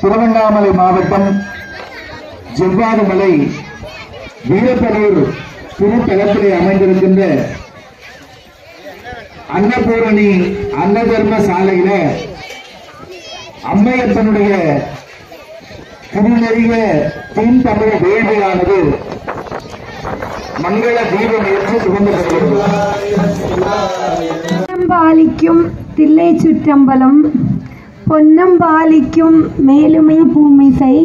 திருவண்ணாமலை மாவட்டம் ஜவ்வாதுமலை வீரப்பலூர் திருத்தலத்திலே அமைந்திருக்கின்ற அன்னபூரணி அன்னதர்ம சாலையில அம்மையப்பனுடைய திருநெறிய தீன் தமிழ் வேள்வியானது மங்கள தீபம் ஏற்று துவங்கப்படுகிறது. பாலிக்கும் தில்லை சுற்றம்பலம் பொன்னம் பாலிக்கும் மேலுமை பூமிசை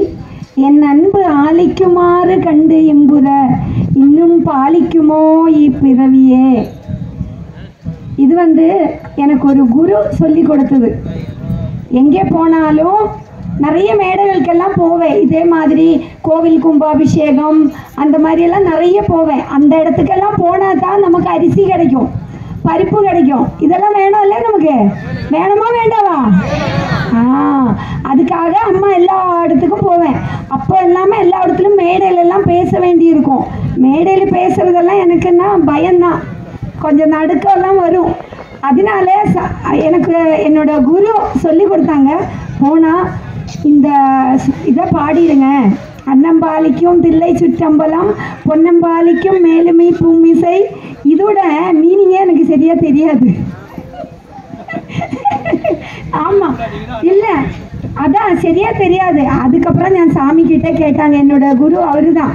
என் அன்பு ஆலிக்குமாறு கண்டு எம்புற இன்னும் பாலிக்குமோ இப்பிறவியே. இது எனக்கு ஒரு குரு சொல்லி கொடுத்தது. எங்கே போனாலும் நிறைய மேடைகளுக்கெல்லாம் போவேன். இதே மாதிரி கோவில் கும்பாபிஷேகம் அந்த மாதிரியெல்லாம் நிறைய போவேன். அந்த இடத்துக்கெல்லாம் போனால் தான் நமக்கு அரிசி கிடைக்கும், பருப்பு கிடைக்கும். இதெல்லாம் வேணும் இல்லை, நமக்கு வேணுமா வேண்டாவா? அதுக்காக அம்மா எல்லா இடத்துக்கும் போவேன். அப்போ எல்லாமே எல்லா இடத்துலையும் மேடையிலெல்லாம் பேச வேண்டியிருக்கும். மேடையில் பேசுறதெல்லாம் எனக்குன்னா பயம்தான், கொஞ்சம் நடுக்கெல்லாம் வரும். அதனால எனக்கு என்னோட குரு சொல்லி கொடுத்தாங்க, போனால் இந்த இதை பாடிடுங்க, அன்னம்பாலிக்கும் தில்லை சுற்றம்பலம் பொன்னம்பாலிக்கும் மேலுமை பூமிசை. இதோட மீனிங்கே எனக்கு சரியா தெரியாது. ஆமா, இல்லை அதான் சரியா தெரியாது. அதுக்கப்புறம் நான் சாமி கிட்ட கேட்டாங்க, என்னோட குரு அவரு தான்,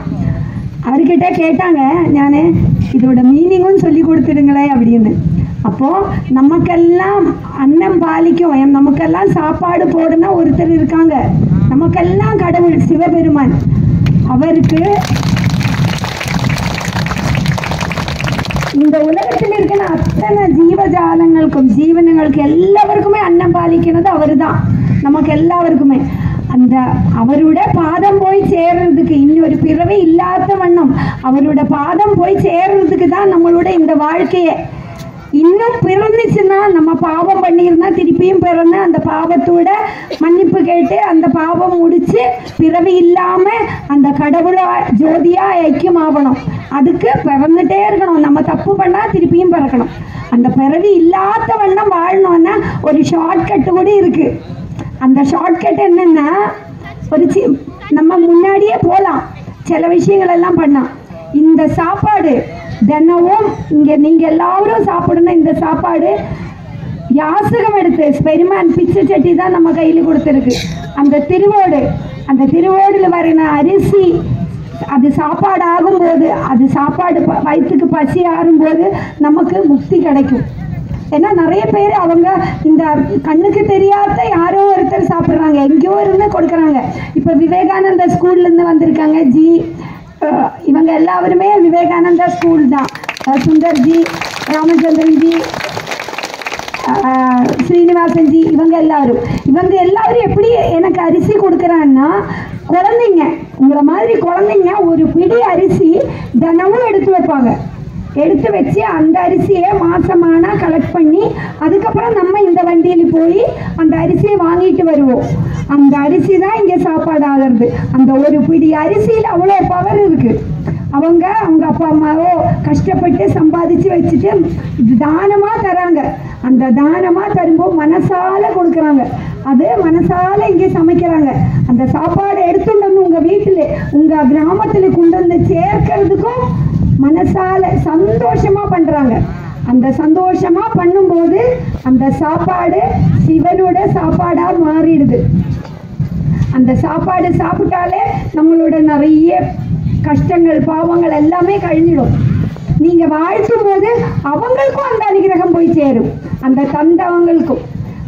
அவர்கிட்ட கேட்டாங்க நான், இதோட மீனிங்கும் சொல்லி கொடுத்துடுங்களே அப்படின்னு. அப்போது நமக்கெல்லாம் அன்னம் பாலிக்கும், நமக்கெல்லாம் சாப்பாடு போடுனா ஒருத்தர் இருக்காங்க, நமக்கெல்லாம் கடவுள் சிவபெருமான். அவருக்கு இந்த உலகத்தில் இருக்கிற அத்தனை ஜீவஜாலங்களுக்கும் ஜீவனங்களுக்கு எல்லாருக்குமே அன்னம் பாலிக்கிறது அவர் தான், நமக்கு எல்லாருக்குமே. அந்த அவரோட பாதம் போய் சேர்றதுக்கு, இன்னொரு பிறவி இல்லாத வண்ணம் அவரோட பாதம் போய் சேர்றதுக்கு தான் நம்மளோட இந்த வாழ்க்கையை. இன்னும் பிறந்துச்சுன்னா, நம்ம பாவம் பண்ணியிருந்தா திருப்பியும் பிறந்து அந்த பாவத்தோட மன்னிப்பு கேட்டு அந்த பாவம் முடிச்சு பிறவி இல்லாம அந்த கடவுளா ஜோதியா ஐக்கியமாகணும். அதுக்கு பிறந்துட்டே இருக்கணும். நம்ம தப்பு பண்ணா திருப்பியும் பிறக்கணும். அந்த பிறவி இல்லாத வண்ணம் வாழணும்னா ஒரு ஷார்ட்கட்டு கூட இருக்கு. அந்த ஷார்ட்கட் என்னன்னா, ஒரு நம்ம முன்னாடியே போகலாம், சில விஷயங்கள் எல்லாம் பண்ணலாம். இந்த சாப்பாடு தினமும் இங்கே நீங்கள் எல்லாரும் சாப்பிடணும். இந்த சாப்பாடு யாசகம் எடுத்து பெருமான் பிச்சை சட்டி தான் நம்ம கையில் கொடுத்துருக்கு. அந்த திருவோடில் வரின அரிசி அது சாப்பாடு ஆகும்போது, அது சாப்பாடு வயிற்றுக்கு பசி ஆறும்போது நமக்கு முக்தி கிடைக்கும். ஏன்னா நிறைய பேர் அவங்க இந்த கண்ணுக்கு தெரியாத யாரோ ஒருத்தர் சாப்பிட்றாங்க, எங்கேயோ இருந்து கொடுக்குறாங்க. இப்போ விவேகானந்தா ஸ்கூல்லேருந்து வந்திருக்காங்க ஜி, இவங்க எல்லாருமே விவேகானந்தா ஸ்கூல் தான். சுந்தர்ஜி, ராமச்சந்திரன்ஜி, ஸ்ரீனிவாசன்ஜி, இவங்க எல்லாரும் எப்படி எனக்கு அரிசி கொடுக்குறாங்கன்னா, குழந்தைங்க உங்களை மாதிரி குழந்தைங்க ஒரு பிடி அரிசி தினமும் எடுத்து வைப்பாங்க. எடுத்து வச்சு அந்த அரிசியை மாசமானா கலெக்ட் பண்ணி அதுக்கப்புறம் நம்ம இந்த வண்டியில் போய் அந்த அரிசியை வாங்கிட்டு வருவோம். அந்த அரிசி தான் இங்கே சாப்பாடு ஆகிறது. அந்த ஒரு பிடி அரிசியில் அவ்வளோ பவர் இருக்குது. அவங்க அப்பா அம்மாவோ கஷ்டப்பட்டு சம்பாதிச்சு வச்சுட்டு தானமாக தராங்க. அந்த தானமாக தரும்போது மனசால கொடுக்குறாங்க. அது மனசால இங்கே சமைக்கிறாங்க. அந்த சாப்பாடு எடுத்துட்டு வந்து உங்கள் வீட்டில் உங்கள் கிராமத்தில் கொண்டு வந்து சேர்க்கறதுக்கும் மனசால சந்தோஷமா பண்றாங்க. அந்த சந்தோஷமா பண்ணும்போது அந்த சாப்பாடு சிவனோட சாப்பாடா மாறிடுது. அந்த சாப்பாடு சாப்பிட்டாலே நம்மளோட நிறைய கஷ்டங்கள் பாவங்கள் எல்லாமே கழிஞ்சிடும். நீங்க வாழ்த்தும் போது அவங்களுக்கும் அந்த அனுகிரகம் போய் சேரும், அந்த தந்தவங்களுக்கும்.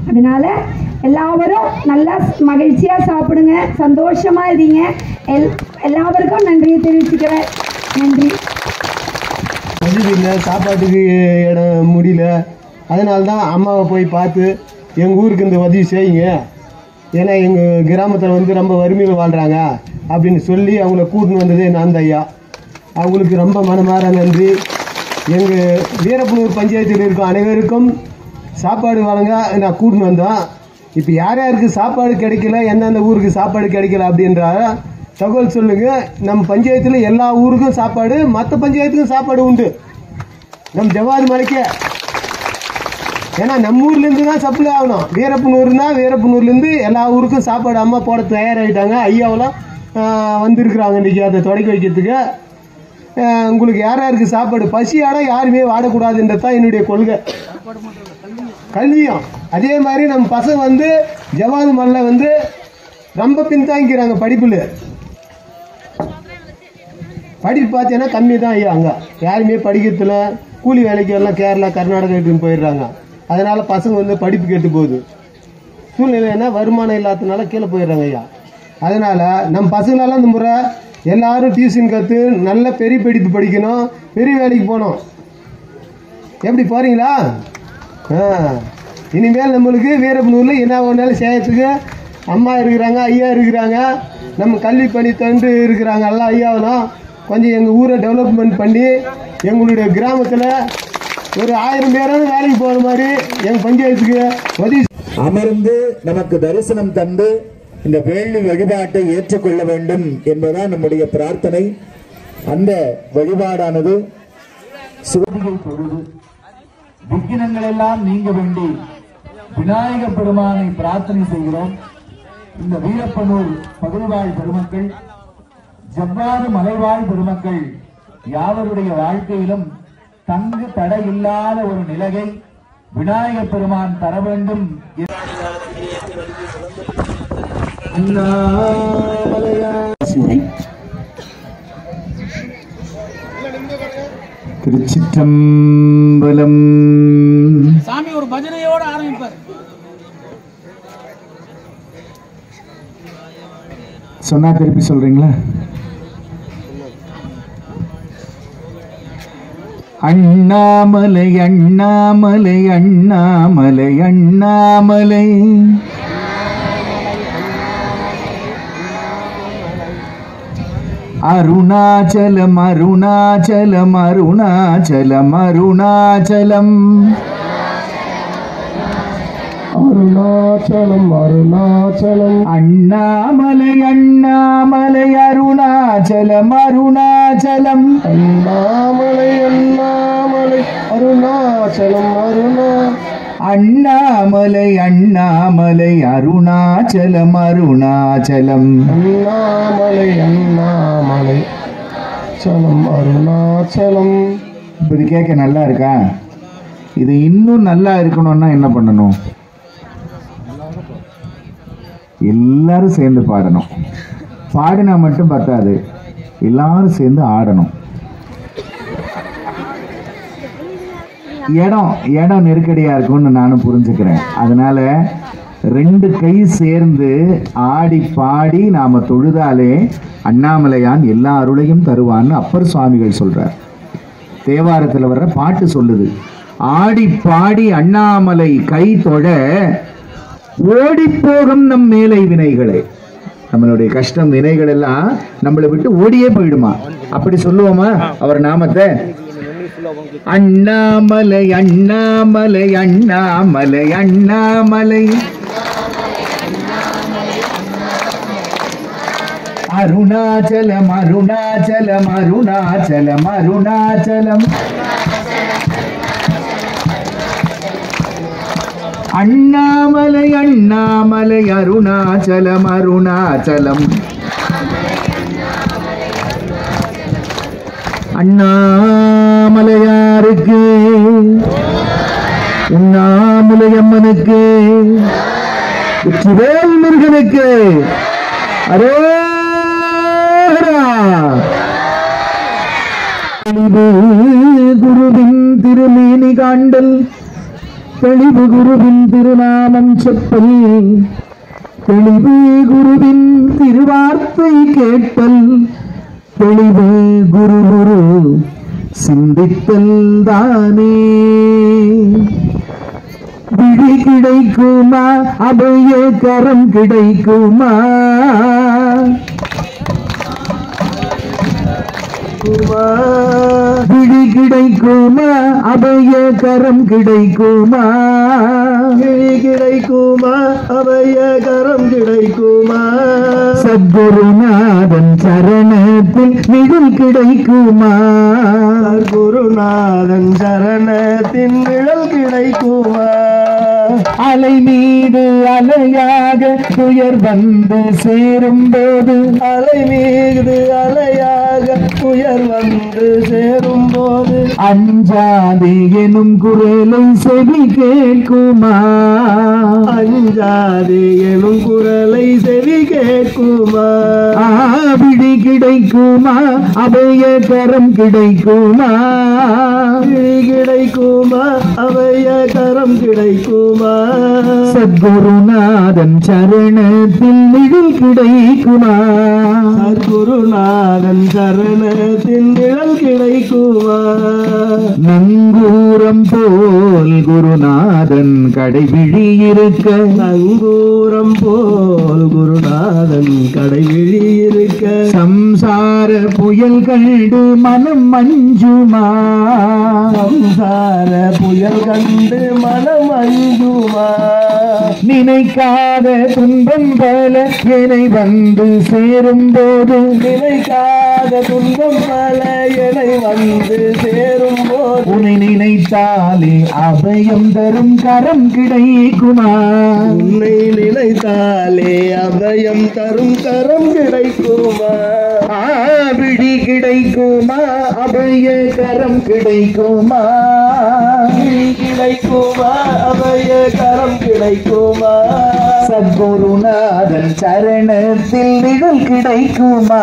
அதனால எல்லாரும் நல்லா மகிழ்ச்சியா சாப்பிடுங்க, சந்தோஷமா இருங்க. எல்லாருக்கும் நன்றியை தெரிவிச்சுக்கிறேன். நன்றி. வசதி இல்லை, சாப்பாட்டுக்கு இடம் முடியல. அதனால தான் அம்மாவை போய் பார்த்து எங்கள் ஊருக்கு இந்த உதவி செய்யுங்க, ஏன்னா எங்கள் கிராமத்தில் ரொம்ப வறுமையில் வாழ்கிறாங்க அப்படின்னு சொல்லி அவங்கள கூட்டின்னு வந்ததே நான் தான் ஐயா. அவங்களுக்கு ரொம்ப மனமாற நன்றி. எங்கள் வீரப்பனூர் பஞ்சாயத்தில் இருக்கும் அனைவருக்கும் சாப்பாடு வழங்க நான் கூட்டின்னு வந்தோம். இப்போ யார் யாருக்கு சாப்பாடு கிடைக்கல, எந்தெந்த ஊருக்கு சாப்பாடு கிடைக்கல அப்படின்ற தகவல் சொல்லுங்க. நம்ம பஞ்சாயத்தில் எல்லா ஊருக்கும் சாப்பாடு, மற்ற பஞ்சாயத்துக்கும் சாப்பாடு உண்டு. நம்ம ஜவ்வாது மலைக்கு ஏன்னா நம்ம ஊர்லேருந்து தான் சப்ளை ஆகணும். வீரப்பனூர்னா வீரப்பனூர்லேருந்து எல்லா ஊருக்கும் சாப்பாடு அம்மா போட தயாராகிட்டாங்க. ஐயாவெல்லாம் வந்திருக்கிறாங்க இன்றைக்கி அதை தொடக்கி வைக்கிறதுக்கு. உங்களுக்கு யாருக்கு சாப்பாடு பசியாட யாருமே வாடக்கூடாதுன்றது தான் என்னுடைய கொள்கை. கல்வியும் அதே மாதிரி நம்ம பசங்க வந்து ஜவாது மல்ல ரொம்ப பின்தாங்கிக்கிறாங்க படிப்பில். படிப்பு பார்த்தீங்கன்னா கம்மி தான் ஐயா. அங்கே யாருமே படிக்கிறதுல கூலி வேலைக்கு எல்லாம் கேரளா கர்நாடகா போயிடுறாங்க. அதனால பசங்க படிப்பு கெட்டு போகுது. சூழ்நிலை என்ன வருமானம் இல்லாததுனால கீழே போயிடுறாங்க ஐயா. அதனால நம்ம பசங்களெல்லாம் இந்த முறை எல்லாரும் டியூஷன் கற்று நல்ல பெரிய படிப்பு படிக்கணும், பெரிய வேலைக்கு போகணும். எப்படி போறீங்களா? இனிமேல் நம்மளுக்கு வீரப்பனூரில் என்ன ஒன்றாலும் செய்யறதுக்கு அம்மா இருக்கிறாங்க, ஐயா இருக்கிறாங்க, நம்ம கல்வி பணி தந்து இருக்கிறாங்க. எல்லாம் ஐயாவெல்லாம் கொஞ்சம் எங்கள் ஊரை டெவலப்மெண்ட் பண்ணி எங்களுடைய கிராமத்தில் ஒரு 1000 பேரான வேலைக்கு போகிற மாதிரி எங்கள் பஞ்சாயத்துக்கு உதவி அமர்ந்து நமக்கு தரிசனம் தந்து இந்த வேள்வி வழிபாட்டை ஏற்றுக்கொள்ள வேண்டும் என்பதுதான் நம்முடைய பிரார்த்தனை. அந்த வழிபாடானது சோதிகை பொழுது விக்கினங்கள் எல்லாம் நீங்க வேண்டி விநாயக பெருமானை பிரார்த்தனை செய்கிறோம். இந்த வீரப்பனூர் பகுதிவாழ் பெருமக்கள், ஜவ்வாது மலைவாழ் பெருமக்கள் யாவருடைய வாழ்க்கையிலும் தங்கு தடை இல்லாத ஒரு நிலையை விநாயக பெருமான் தர வேண்டும். திருச்சிற்றம்பலம். சாமி ஒரு பஜனையோட ஆரம்பிப்பார். சொன்னா திருப்பி சொல்றீங்களா? அண்ணாமலை அண்ணாமலை அண்ணாமலை அண்ணாமலை அருணாச்சலம் அருணாச்சலம் அருணாச்சலம் அருணாச்சலம் அருணாச்சலம் அருணாச்சலம் அண்ணாமலை அண்ணாமலை அருணாச்சலம் அருணாச்சலம் அண்ணாமலை அண்ணாமலை அருணாச்சலம் அண்ணாமலை அண்ணாமலை அருணாச்சலம் அருணாச்சலம் அண்ணாமலை அண்ணாமலை சலம் அருணாச்சலம். இப்போ இது கேட்க நல்லா இருக்கா? இது இன்னும் நல்லா இருக்கணும்னா என்ன பண்ணணும்? எல்லாரும் சேர்ந்து பாடணும். பாடினா மட்டும் பத்தாது, எல்லாரும் சேர்ந்து ஆடணும். இடம் நெருக்கடியா இருக்கும்னு நானும் புரிஞ்சுக்கிறேன். அதனால 2 கை சேர்ந்து ஆடி பாடி நாம தொழுதாலே அண்ணாமலையான் எல்லா அருளையும் தருவான்னு அப்பர் சுவாமிகள் சொல்றார். தேவாரத்தில் வர்ற பாட்டு சொல்லுது, ஆடி பாடி அண்ணாமலை கை தொட ஓடி போகும் நம் மேலை வினைகளை. நம்மளுடைய கஷ்டம் வினைகள் எல்லாம் நம்மளை விட்டு ஓடியே போயிடுமா? அப்படி சொல்லுவோமா அவர் நாமத்தை? அண்ணாமலை அண்ணாமலை அண்ணாமலை அண்ணாமலை அருணாச்சலம் அருணாச்சலம் அருணாச்சலம் அருணாச்சலம் அண்ணாமலை அண்ணாமலை அருணாச்சலம் அருணாச்சலம் அண்ணாமலையாருக்கு உண்ணாமலையம்மனுக்கு வெற்றிவேல் முருகனுக்கு அரோகரா. குருவின் திருமேனி காண்டல், தெளிவு குருவின் திருநாமம் செப்பல், தெளிவு குருவின் திருவார்த்தை கேட்டல், தெளிவு குரு குரு சிந்தித்தல் தானே. விழி கிடைக்குமா? அபய கரம் கிடைக்குமா? விழி கிடைக்குமா? அபய கரம் கிடைக்குமா? கிழி கிடைக்குமா அபய கரம் கிடைக்குமா சத்குருநாதன் சரணத்தில் நிழல் கிடைக்குமா குருநாதன் சரணத்தின் நிழல் கிடைக்குமா அலை மீது அலையாக துயர் வந்து சேரும் போது அலை மீது அலையாக துயர் வந்து சேரும் போது அஞ்சாதே எனும் குரலை செவி கேட்குமா அஞ்சாதே எனும் குரலை செவி கேட்குமா விழி கிடைக்குமா அபய கரம் கிடைக்குமா விழி கிடைக்குமா அபய கரம் கிடைக்குமா சத்குருநாதன் சரணத்தில் நிழல் கிடைக்குமா சத்குருநாதன் சரணத்தின் நிழல் கிடைக்குமா நங்கூரம் போல் குருநாதன் கடைவிழி இருக்க நங்கூரம் போல் குருநாதன் கடைவிழி இருக்க சம்சார புயல் கண்டு மனம் மஞ்சுமா சம்சார புயல் கண்டு மனம் அஞ்சுமா நினைக்காத துன்பம் பல என்னை வந்து சேரும் போது நினைக்காத துன்பம் பல என்னை வந்து சேரும் போது உன்னை நினைத்தாலே அபயம் தரும் கரம் கிடைக்குமா உன்னை நினைத்தாலே அபயம் தரும் கரம் கிடைக்குமா விழி கிடைக்குமா அபய கரம் கிடைக்குமா விழி கிடைக்குமா அபய கரம் கிடைக்குமா சத்குருநாதன் சரணத்தில் நிழல் கிடைக்குமா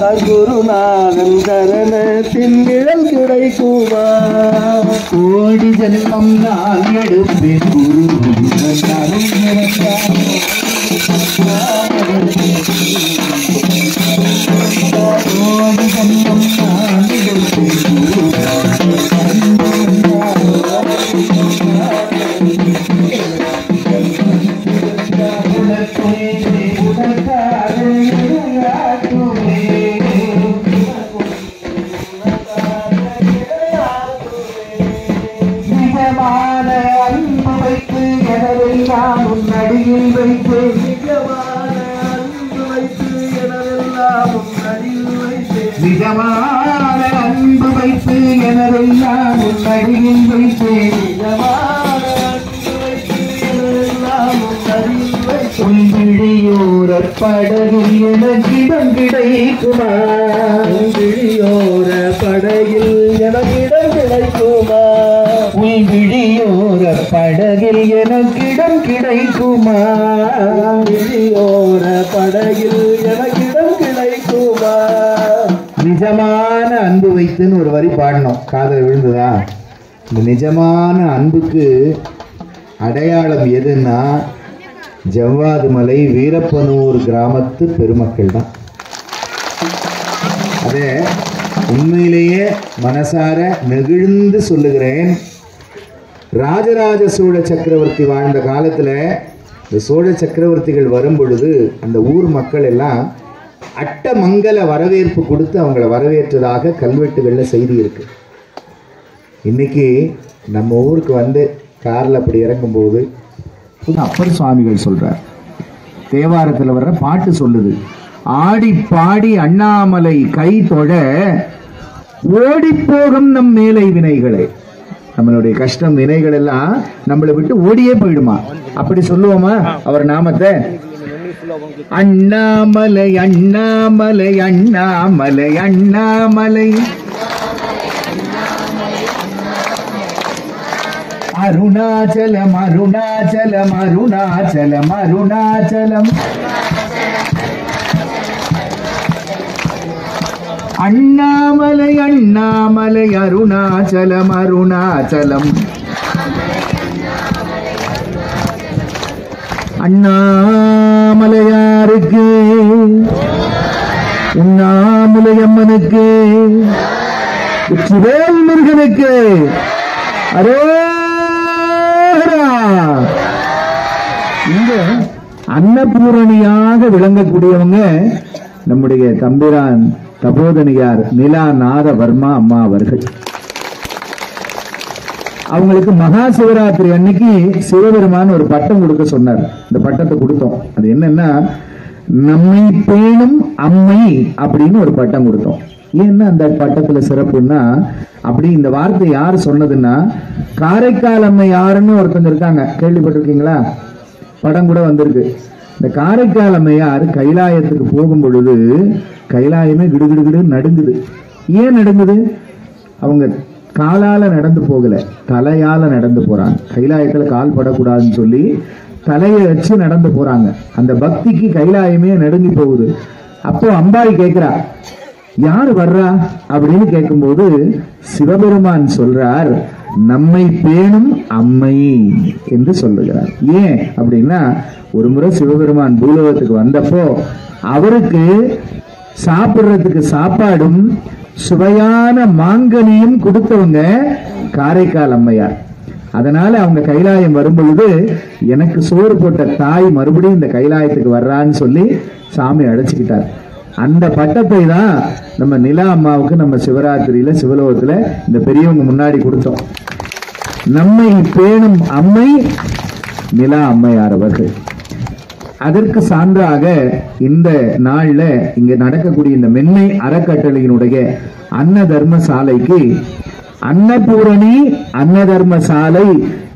சத்குருநாதன் சரணத்தின் நிழல் கிடைக்குமா கோடி ஜென்மம் நான் எடுப்பேன் குரு கோடி ஜென்மம் நான் எடுப்பேன் நிஜமான அன்பு வைத்து எனவெல்லாம் உன்னடியில் வைத்து நிஜமான அன்பு வைத்து எனவெல்லாம் உன்னடியில் வைத்து நிஜமான அன்பு வைத்து எனவெல்லாம் உன்னடியில் வைத்து நிஜமான அன்பு வைத்து எனவெல்லாம் உன்னடியில் வைத்து விழியோர படகில் எனக்கிடம் கிடைக்குமா விழியோர படகில் எனக்கிடம் கிடைக்குமா விழியோர படகில் எனக்கிடம் கிடைக்குமா விழியோர படகில் எனக்கிடம் கிடைக்குமா நிஜமான அன்பு வைத்துன்னு ஒரு வரி பாடணும். காதல் விழுந்ததா? இந்த நிஜமான அன்புக்கு அடையாளம் எதுன்னா ஜவ்வாது மலை வீரப்பனூர் கிராமத்து பெருமக்கள் தான். அதே உண்மையிலேயே மனசார நெகிழ்ந்து சொல்லுகிறேன். ராஜராஜ சோழ சக்கரவர்த்தி வாழ்ந்த காலத்தில் இந்த சோழ சக்கரவர்த்திகள் வரும் பொழுது அந்த ஊர் மக்கள் எல்லாம் அட்டமங்கல வரவேற்பு கொடுத்து அவங்கள வரவேற்றதாக கல்வெட்டுகளில் செய்தி இருக்கு. இன்னைக்கு நம்ம ஊருக்கு வந்து காரில் அப்படி இறங்கும்போது அப்பர் சுவாமிகள் சொல்றார், தேவாரத்தில் வர்ற பாட்டு சொல்லுது, ஆடி பாடி அண்ணாமலை கை தொழ ஓடி போகும் நம் மேலை வினைகளை. நம்மளுடைய கஷ்டம் வினைகள் எல்லாம் நம்மளை விட்டு ஓடியே போயிடுமா. அப்படி சொல்லுவோமா அவர் நாமத்தை? அண்ணாமலை அண்ணாமலை அண்ணாமலை அண்ணாமலை அருணாச்சலம் அருணாச்சலம் அருணாச்சலம் அருணாச்சலம் அண்ணாமலை அண்ணாமலை அருணாச்சலம் அருணாச்சலம் அண்ணாமலையாருக்கு உண்ணாமலை அம்மனுக்கு உச்சிவேல் முருகனுக்கு அரோகரா. இங்க அன்னபூரணியாக விளங்கக்கூடியவங்க நம்முடைய தம்பிரான் தபோதனியார் நிலாநாத வர்மா அம்மா அவர்கள். அவங்களுக்கு மகா சிவராத்திரி அன்னைக்கு சிவபெருமான் ஒரு பட்டம் கொடுக்க சொன்னார். இந்த பட்டத்தை கொடுத்தோம். அது என்னன்னா, நம்மை பேணும் அம்மை அப்படின்னு ஒரு பட்டம் கொடுத்தோம். ஏன்னா அந்த பட்டத்துல சிறப்புன்னா, அப்படி இந்த வார்த்தை யார் சொன்னதுன்னா, காரைக்கால் அம்மை யாருன்னு ஒருத்தங்க இருக்காங்க, கேள்விப்பட்டிருக்கீங்களா? படம் கூட வந்திருக்கு. இந்த காரைக்கால் அம்மையார் கைலாயத்துக்கு போகும் பொழுது கைலாயமே கிடுகிடுகிடு நடுங்குது. ஏன் நடுங்குது? அவங்க காலால நடந்து போகல, தலையால நடந்து போறாங்க. கைலாயத்துல கால் படக்கூடாதுன்னு சொல்லி தலையை வச்சு நடந்து போறாங்க. அந்த பக்திக்கு கைலாயமே நடுங்கி போகுது. அப்போ அம்பாள் கேட்கிறா, யாரு வர்றா அப்படின்னு கேட்கும்போது சிவபெருமான் சொல்றார், நம்மை பேணும் அம்மை என்று சொல்லுகிறார். ஏன் அப்படின்னா, ஒரு முறை சிவபெருமான் பூலோகத்துக்கு வந்தப்போ அவருக்கு சாப்பிடுறதுக்கு சாப்பாடும் சுவையான மாங்கனியும் கொடுத்தவங்க காரைக்கால் அம்மையார். அதனால அவங்க கைலாயம் வரும் பொழுது எனக்கு சோறு போட்ட தாய் மறுபடியும் இந்த கைலாயத்துக்கு வர்றான்னு சொல்லி சாமி அழைச்சுக்கிட்டார். அந்த பட்டத்தை தான் நம்ம நிலா அம்மாவுக்கு நம்ம சிவராத்திரியில சிவலோகத்துல இந்த பெரியவங்க முன்னாடி கொடுத்தோம். நம்மை பேணும் அம்மை நிலா அம்மையார் அவர்கள். அதற்கு சான்றாக இந்த நாள்ல இங்க நடக்கக்கூடிய இந்த மென்மை அறக்கட்டளையினுடைய அன்ன தர்மசாலைக்கு அன்னபூரணி அன்ன தர்மசாலை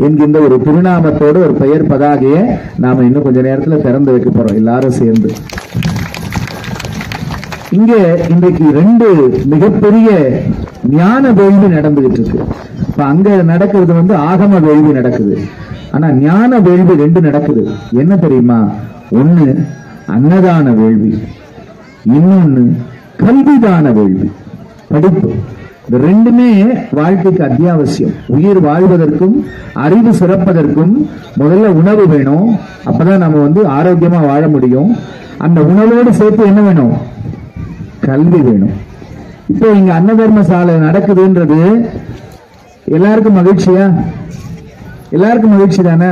என்கின்ற ஒரு திருநாமத்தோடு ஒரு பெயர் பதாகையை நாம இன்னும் கொஞ்ச நேரத்துல திறந்து வைக்க போறோம் எல்லாரும் சேர்ந்து. இங்க இன்றைக்கு 2 மிகப்பெரிய ஞான வேள்வி நடந்துகிட்டு இருக்கு. இப்ப அங்க நடக்கிறது ஆகம வேள்வி நடக்குது. ஆனா ஞான வேள்வி 2 நடக்குது. என்ன தெரியுமா? ஒண்ணு அன்னதான வேள்வி, இன்னொன்னு கல்விதான வேள்வி, படிப்பு. இந்த 2மே வாழ்க்கைக்கு அத்தியாவசியம். உயிர் வாழ்வதற்கும் அறிவு சிறப்பதற்கும் முதல்ல உணவு வேணும். அப்பதான் நம்ம ஆரோக்கியமா வாழ முடியும். அந்த உணவோடு சேர்த்து என்ன வேணும்? கல்வி வேணும். இப்போ இங்க அன்னதர்மசாலை நடக்குதுன்றது எல்லாருக்கும் மகிழ்ச்சியா? எல்லாருக்கும் மகிழ்ச்சி தானே?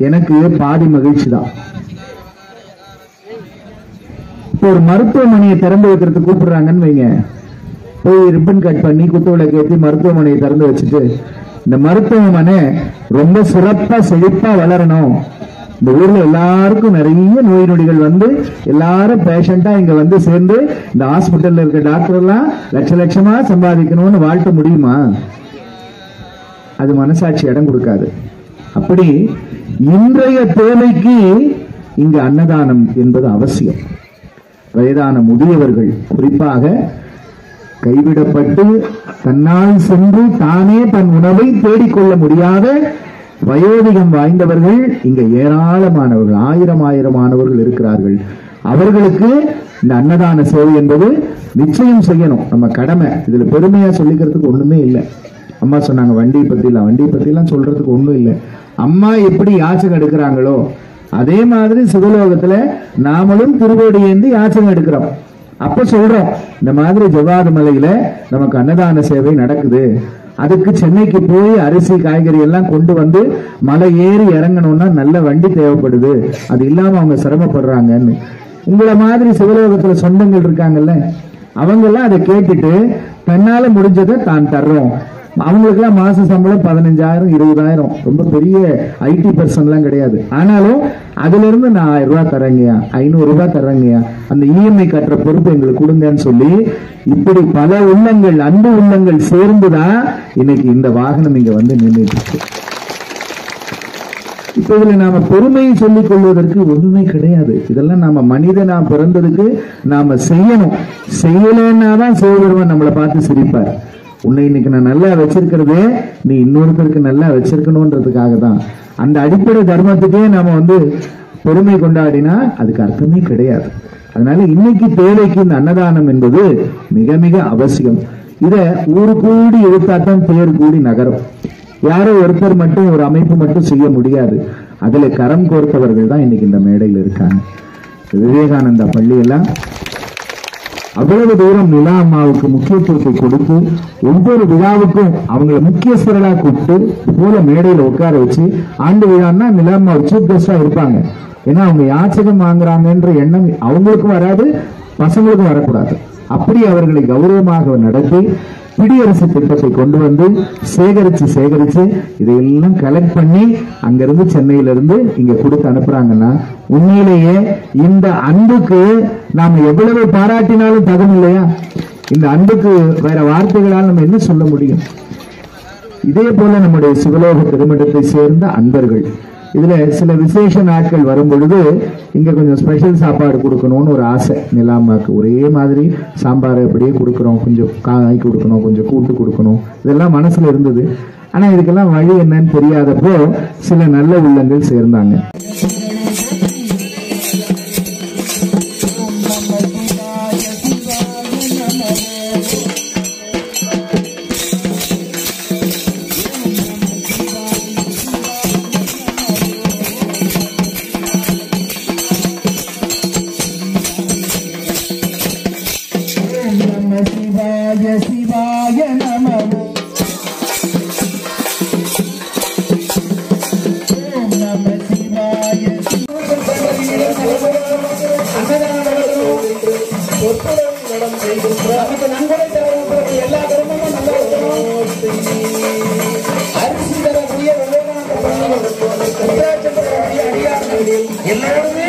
எனக்கு பாதி மகிழ்ச்சி தான். இப்போ ஒரு மருத்துவமனையை திறந்து வைக்கிறதுக்கு கூப்பிடுறாங்கன்னு வைங்க, போய் ரிப்பன் கட் பண்ணி குத்துவிளக்கு ஏற்றி மருத்துவமனையை திறந்து வச்சுட்டு, இந்த மருத்துவமனை ரொம்ப சிறப்பா செழிப்பா வளரணும், இந்த ஊர்ல எல்லாருக்கும் நிறைய நோய் நொடிகள் எல்லாரும் பேஷண்டா இங்க சேர்ந்து இந்த ஹாஸ்பிட்டல்ல இருக்க டாக்டர் எல்லாம் லட்ச லட்சமா சம்பாதிக்கணும்னு வாழ்த்த முடியுமா? அது மனசாட்சி இடம் கொடுக்காது. அப்படி இன்றைய தேவைக்கு இங்கு அன்னதானம் என்பது அவசியம். வயதான முதியவர்கள், குறிப்பாக கைவிடப்பட்டு தன்னால் சென்று தானே தன் உணவை தேடிக்கொள்ள முடியாத வயோதிகம் வாய்ந்தவர்கள் இங்க ஏராளமானவர்கள், ஆயிரமானவர்கள் இருக்கிறார்கள். அவர்களுக்கு இந்த அன்னதான சேவை என்பது நிச்சயம் செய்யணும், நம்ம கடமை. இதுல பெருமையா சொல்லிக்கிறதுக்கு ஒண்ணுமே இல்லை. அம்மா சொன்னாங்க வண்டியை பத்திலாம் சொல்றதுக்கு ஒண்ணும் இல்லை. அம்மா எப்படி யாச்சகம் எடுக்கிறாங்களோ அதே மாதிரி சிவலோகத்துல நாமளும் திருவோடி ஏந்தி யாச்சகம் எடுக்கிறோம். அப்ப சொல்றோம், இந்த மாதிரி ஜவ்வாது மலையில நமக்கு அன்னதான சேவை நடக்குது, அதுக்கு சென்னைக்கு போய் அரிசி காய்கறி எல்லாம் கொண்டு மலை ஏறி இறங்கணும்னா நல்ல வண்டி தேவைப்படுது, அது இல்லாம அவங்க சிரமப்படுறாங்கன்னு. உங்களை மாதிரி சிவலோகத்துல சொந்தங்கள் இருக்காங்கல்ல, அவங்க எல்லாம் அதை கேட்டுட்டு தன்னால முடிஞ்சதை தான் தர்றோம். அவங்களுக்கு எல்லாம் மாச சம்பளம் 15,000 20,000, ரொம்ப பெரிய ஐடி பர்சன் எல்லாம் கிடையாது. ஆனாலும் அதுல இருந்து நான் 1000 ரூபாய் தரேங்கயா, 500 ரூபாய் தரேங்கயா, அந்த இஎம்ஐ கட்டுற பொறுப்பு எங்களுக்கு கொடுங்கன்னு சொல்லி இப்படி பல உள்ளங்கள், அன்பு உள்ளங்கள் சேர்ந்துதான் இன்னைக்கு இந்த வாகனம் இங்க நின்றுட்டு இருக்கு. இப்ப இதுல நாம பெருமையை சொல்லிக் கொள்வதற்கு ஒண்ணுமே கிடையாது. இதெல்லாம் நாம மனிதனா பிறந்ததுக்கு நாம செய்யணும். செய்யலன்னாதான் சிவபெருமான் நம்மளை பார்த்து சிரிப்பார். உன்னை இன்னைக்கு நான் நல்லா வச்சிருக்கிறதே நீ இன்னொருத்தருக்கு நல்லா வச்சிருக்கணும்ன்றதுக்காக தான். அந்த அடிப்படை தர்மத்துக்கே நாம பெருமை கொண்டாடினா அதுக்கு அர்த்தமே கிடையாது. அதனால இன்னைக்கு தேவைக்கு இந்த அன்னதானம் என்பது மிக மிக அவசியம். இத ஊரு கூடி எடுத்தாத்தான் பேர் கூடி நகரம். யாரோ ஒருத்தர் மட்டும், ஒரு அமைப்பு மட்டும் செய்ய முடியாது. அதுல கரம் கோர்த்தவர்கள் தான் இன்னைக்கு இந்த மேடையில் இருக்காங்க. விவேகானந்தா பள்ளியெல்லாம் அவ்வளவு தூரம் நிலா அம்மாவுக்கு முக்கியத்துவத்தை கொடுத்து ஒவ்வொரு விழாவுக்கும் அவங்களை முக்கியஸ்தர்களா கூப்பிட்டு போல மேடையில உட்கார வச்சு, ஆண்டு விழான்னா நிலா அம்மா சீஃப் கெஸ்டா இருப்பாங்க. ஏன்னா அவங்க யாச்சகம் வாங்குறாங்கன்ற எண்ணம் அவங்களுக்கும் வராது, பசங்களுக்கும் வரக்கூடாது. அப்படி அவர்களை கௌரவமாக நடத்தி குடியரசு திட்டத்தை கொண்டு வந்து சேகரிச்சு இதையெல்லாம் கலெக்ட் பண்ணி அங்கிருந்து சென்னையிலிருந்து இங்க கொடுத்து அனுப்புறாங்கன்னா உண்மையிலேயே இந்த அன்புக்கு நாம எவ்வளவு பாராட்டினாலும் தகும் இல்லையா? இந்த அன்புக்கு வேற வார்த்தைகளால் நம்ம என்ன சொல்ல முடியும்? இதே போல நம்முடைய சிவலோக திருமணத்தை சேர்ந்த அன்பர்கள் இதுல சில விசேஷ நாட்கள் வரும் பொழுது இங்க கொஞ்சம் ஸ்பெஷல் சாப்பாடு கொடுக்கணும்னு ஒரு ஆசை. நிலாமாக்கு ஒரே மாதிரி சாம்பார் அப்படியே கொடுக்கறோம், கொஞ்சம் காய் கொடுக்கணும், கொஞ்சம் கூட்டு கொடுக்கணும், இதெல்லாம் மனசுல இருந்தது. ஆனா இதுக்கெல்லாம் வழி என்னன்னு தெரியாதப்போ சில நல்ல உள்ளங்கள் சேர்ந்தாங்க. சிவாய நமோ ஓம் நம சிவாய நன்கொடை தரக்கூடிய எல்லா குடும்பமும் அரிசி தரக்கூடிய அடியார்கள் எல்லோருமே